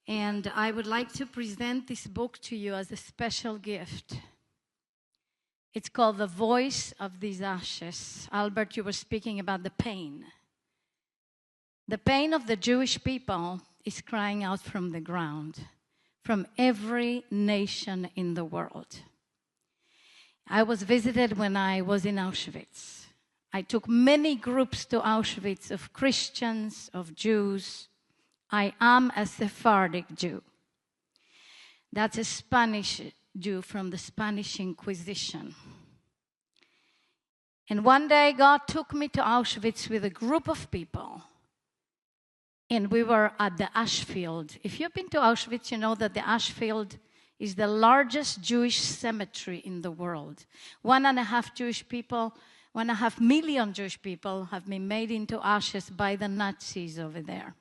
And I would like to present this book to you as a special gift. It's called The Voice of These Ashes. Albert, you were speaking about the pain. The pain of the Jewish people is crying out from the ground, from every nation in the world. I was visited when I was in Auschwitz. I took many groups to Auschwitz of Christians, of Jews. I am a Sephardic Jew. That's a Spanish Jew from the Spanish Inquisition. And one day God took me to Auschwitz with a group of people. And we were at the ash field. If you've been to Auschwitz, you know that the ash field is the largest Jewish cemetery in the world. 1.5 million Jewish people have been made into ashes by the Nazis over there.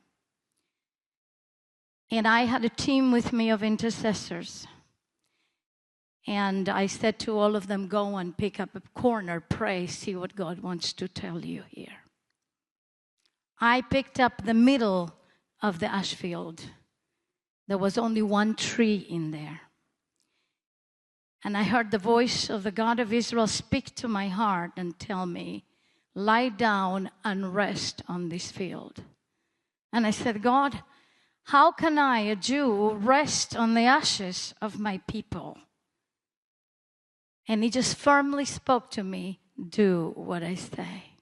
And I had a team with me of intercessors. And I said to all of them, go and pick up a corner, pray, see what God wants to tell you here. I picked up the middle of the ash field. There was only one tree in there. And I heard the voice of the God of Israel speak to my heart and tell me, lie down and rest on this field. And I said, God, how can I, a Jew, rest on the ashes of my people? And he just firmly spoke to me, do what I say.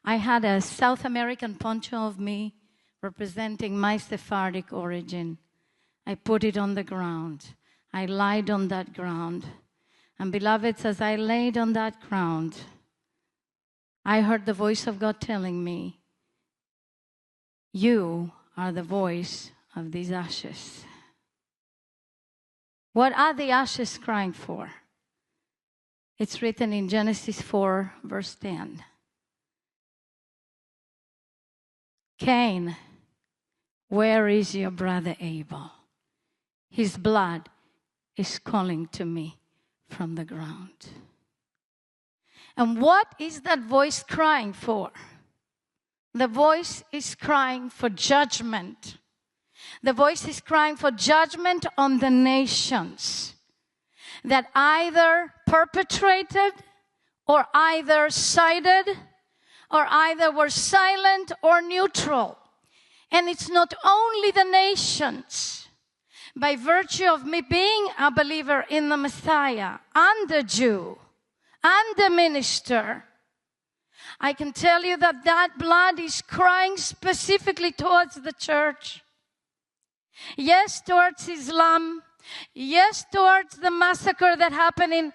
I had a South American poncho of me representing my Sephardic origin. I put it on the ground. I lied on that ground. And beloveds, as I laid on that ground, I heard the voice of God telling me, you are the voice of these ashes. What are the ashes crying for? It's written in Genesis 4, verse 10. Cain, where is your brother Abel? His blood is calling to me from the ground. And what is that voice crying for? The voice is crying for judgment. The voice is crying for judgment on the nations that either perpetrated or either sided or either were silent or neutral. And it's not only the nations. By virtue of me being a believer in the Messiah and a Jew and a minister, I can tell you that that blood is crying specifically towards the church. Yes, towards Islam. Yes, towards the massacre that happened in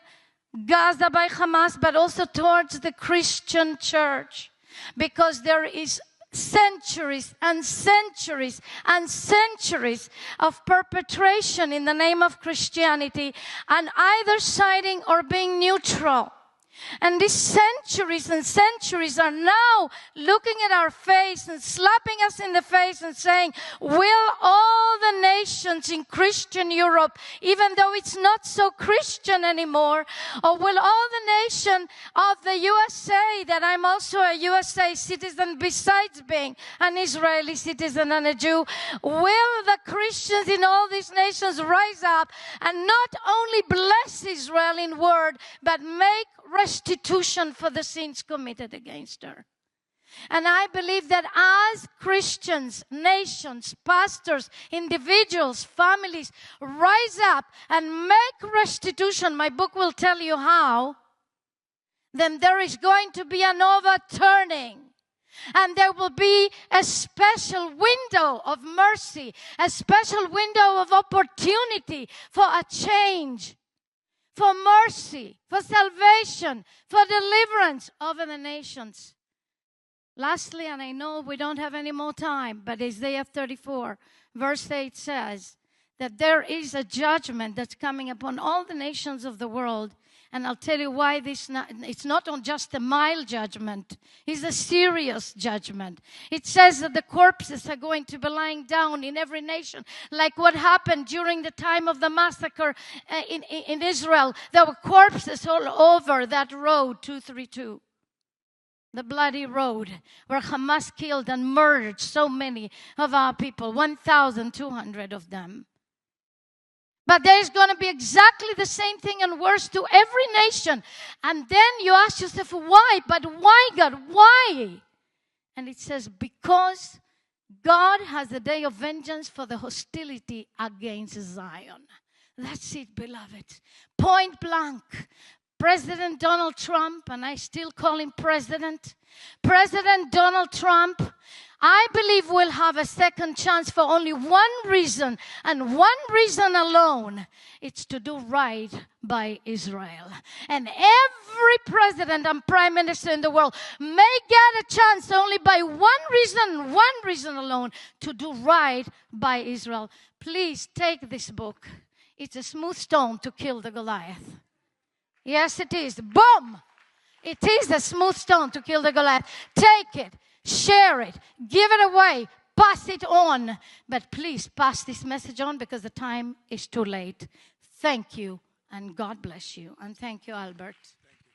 Gaza by Hamas, but also towards the Christian church. Because there is centuries and centuries and centuries of perpetration in the name of Christianity, and either siding or being neutral. And these centuries and centuries are now looking at our face and slapping us in the face and saying, will all the nations in Christian Europe, even though it's not so Christian anymore, or will all the nation of the USA, that I'm also a USA citizen besides being an Israeli citizen and a Jew, will the Christians in all these nations rise up and not only bless Israel in word, but make restitution for the sins committed against her? And I believe that as Christians, nations, pastors, individuals, families rise up and make restitution, my book will tell you how, then there is going to be an overturning. And there will be a special window of mercy, a special window of opportunity for a change, for mercy, for salvation, for deliverance over the nations. Lastly, and I know we don't have any more time, but Isaiah 34, verse 8 says that there is a judgment that's coming upon all the nations of the world. And I'll tell you why it's not just a mild judgment. It's a serious judgment. It says that the corpses are going to be lying down in every nation, like what happened during the time of the massacre in Israel. There were corpses all over that road 232. the bloody road where Hamas killed and murdered so many of our people, 1,200 of them. But there's going to be exactly the same thing and worse to every nation. And then you ask yourself, why? But why, God? Why? And it says, because God has a day of vengeance for the hostility against Zion. That's it, beloved. Point blank. President Donald Trump, and I still call him President Donald Trump, I believe will have a second chance for only one reason, and one reason alone. It's to do right by Israel. And every president and prime minister in the world may get a chance only by one reason alone, to do right by Israel. Please take this book. It's a smooth stone to kill the Goliath. Yes, it is. Boom! It is a smooth stone to kill the Goliath. Take it, share it, give it away, pass it on. But please pass this message on, because the time is too late. Thank you, and God bless you. And thank you, Albert.